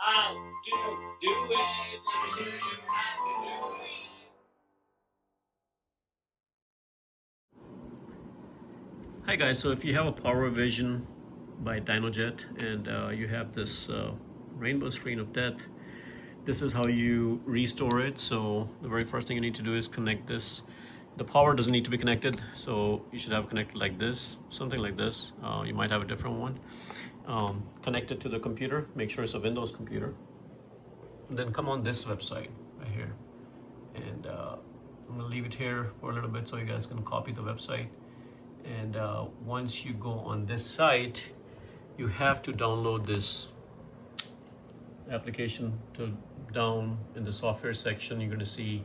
how to do it. Let me show you how to do it. Hi guys, so if you have a Power Vision by DynoJet and you have this rainbow screen of death, this is how you restore it. So the very first thing you need to do is connect this. The power doesn't need to be connected, so you should have connected like this, something like this. You might have a different one. Connect it to the computer, make sure it's a Windows computer. And then come on this website right here. And I'm gonna leave it here for a little bit so you guys can copy the website. And once you go on this site, you have to download this application. To down in the software section, you're going to see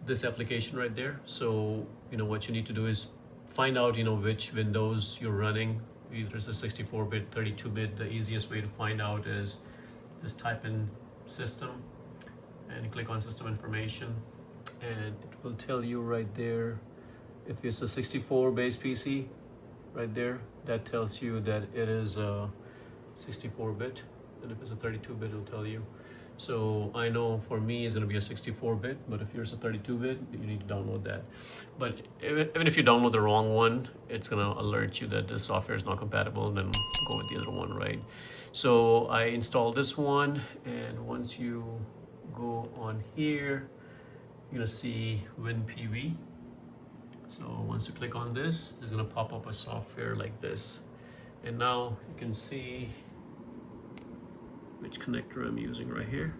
this application right there. So what you need to do is find out which Windows you're running. Either it's a 64-bit, 32-bit. The easiest way to find out is just type in system and click on system information, and it will tell you right there. If it's a 64 base PC, right there, that tells you that it is a 64-bit. And if it's a 32-bit, it'll tell you. So I know for me it's going to be a 64-bit, but if yours is a 32-bit, you need to download that. But even if you download the wrong one, it's going to alert you that the software is not compatible, and then go with the other one, right? So I installed this one, and once you go on here, you're going to see WinPV. So once you click on this, it's going to pop up a software like this. And now you can see which connector I'm using right here.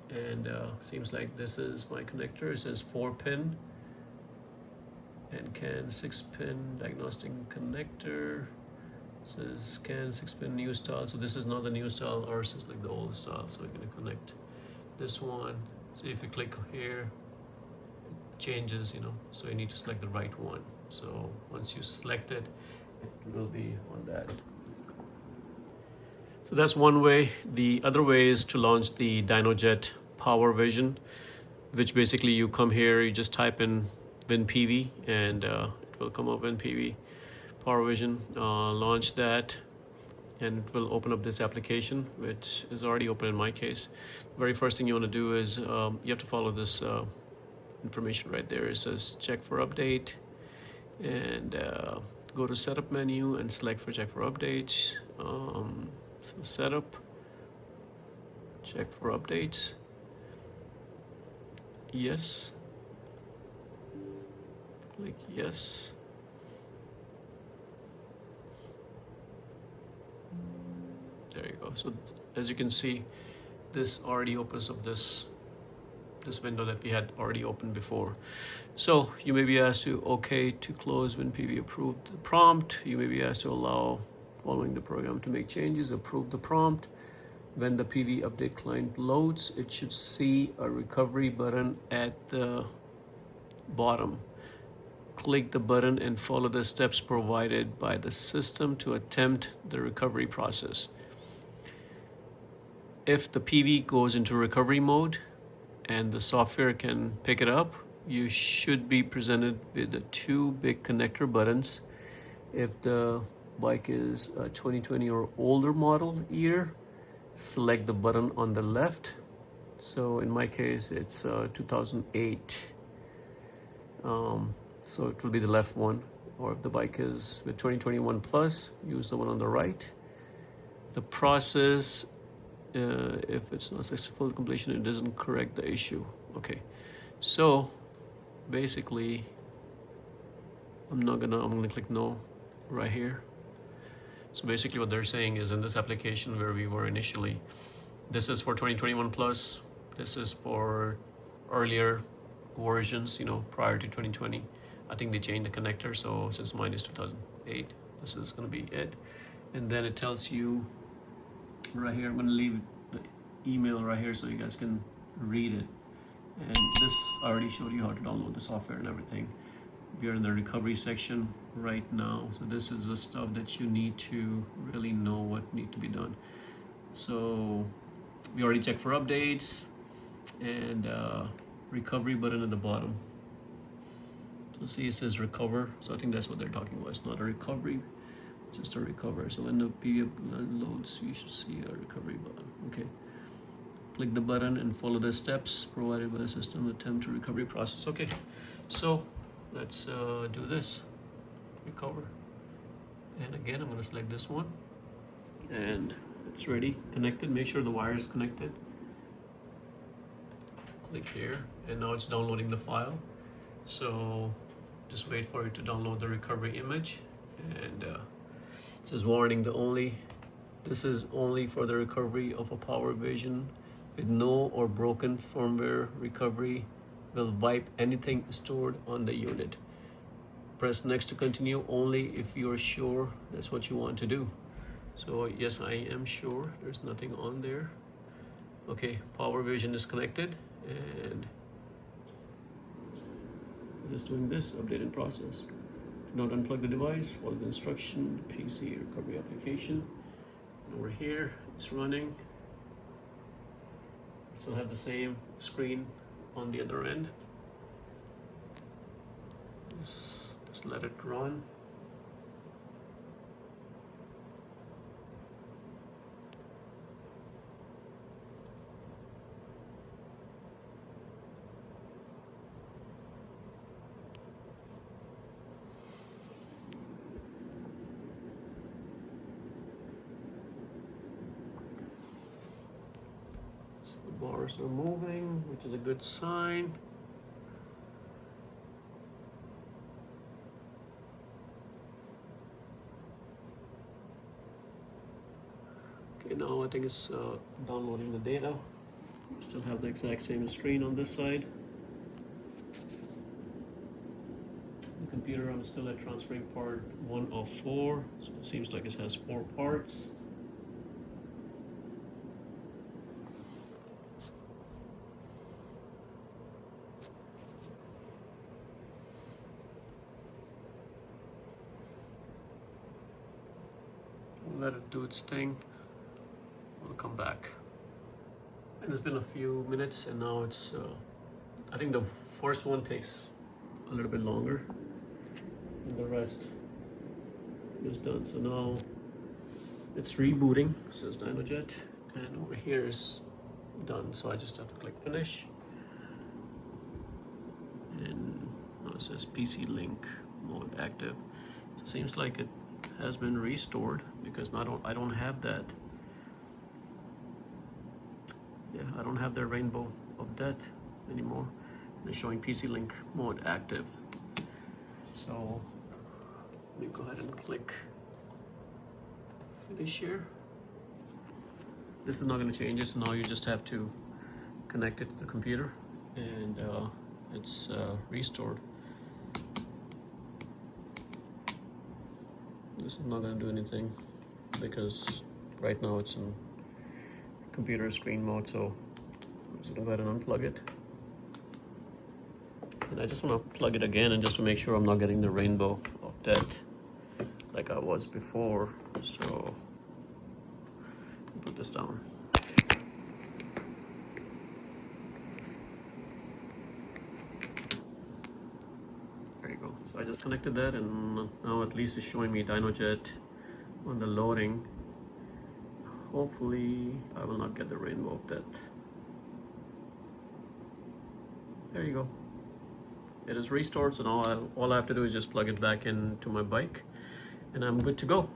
And seems like this is my connector. It says 4-pin and CAN 6-pin diagnostic connector. It says CAN 6-pin new style. So this is not the new style, ours is like the old style. So we're going to connect this one. So if you click here, changes, so you need to select the right one. So once you select it, it will be on that. So that's one way. The other way is to launch the DynoJet Power Vision, which basically you come here, you just type in WinPV, and it will come up WinPV Power Vision. Launch that, and it will open up this application, which is already open in my case. The very first thing you want to do is you have to follow this information right there. It says check for update, and go to setup menu and select for check for updates. So setup, check for updates, yes, click yes. There you go. So as you can see, this already opens up this window that we had already opened before. So you may be asked to OK to close when PV approved the prompt. You may be asked to allow following the program to make changes, approve the prompt. When the PV update client loads, it should see a recovery button at the bottom. Click the button and follow the steps provided by the system to attempt the recovery process. If the PV goes into recovery mode and the software can pick it up, you should be presented with the 2 big connector buttons. If the bike is a 2020 or older model year, select the button on the left. So in my case, it's 2008. So it will be the left one. Or if the bike is with 2021 plus, use the one on the right. The process, if it's not successful completion, it doesn't correct the issue. Okay, so basically, I'm gonna click no right here. So basically what they're saying is, in this application where we were initially, this is for 2021 plus, this is for earlier versions, prior to 2020. I think they changed the connector, so since mine is 2008, this is going to be it. And then it tells you right here, I'm going to leave the email right here so you guys can read it. And this already showed you how to download the software and everything. We are in the recovery section right now, so this is the stuff that you need to really know what needs to be done. So we already checked for updates, and recovery button at the bottom. So see, it says recover, so I think that's what they're talking about. It's not a recovery just a recover. So when the PDF loads, you should see a recovery button. Okay. Click the button and follow the steps provided by the system attempt to recovery process. Okay, so let's do this. Recover. And again, I'm going to select this one. And it's ready, connected. Make sure the wire is connected. Click here, and now it's downloading the file. So just wait for it to download the recovery image. And it says warning, this is only for the recovery of a Power Vision with no or broken firmware. Recovery will wipe anything stored on the unit. Press next to continue only if you are sure that's what you want to do. So yes, I am sure there's nothing on there. Okay, Power Vision is connected, and just doing this update in process. Do not unplug the device, follow the instruction, PC recovery application. And over here, it's running. Still have the same screen on the other end. Just let it run. So the bars are moving, which is a good sign. Okay, now I think it's downloading the data. We still have the exact same screen on this side. The computer, I'm still at transferring part 1 of 4, so it seems like it has 4 parts. Let it do its thing. We'll come back. And it's been a few minutes, and now it's I think the first one takes a little bit longer, and the rest is done. So now it's rebooting. It says DynoJet, and over here is done. So I just have to click finish, and now it says PC link mode active. So it seems like it has been restored, because I don't have that. Yeah, I don't have the rainbow of death anymore. It's showing PC link mode active. So let me go ahead and click finish here. This is not going to change it, so now you just have to connect it to the computer, and it's restored. This is not going to do anything, because right now it's in computer screen mode, so I'm just going to go ahead and unplug it. And I just want to plug it again, and just to make sure I'm not getting the rainbow of death like I was before. So put this down. There you go. So I just connected that, and now at least it's showing me DynoJet on the loading. Hopefully I will not get the rainbow of death. There you go. It is restored, so now all I have to do is just plug it back into my bike, and I'm good to go.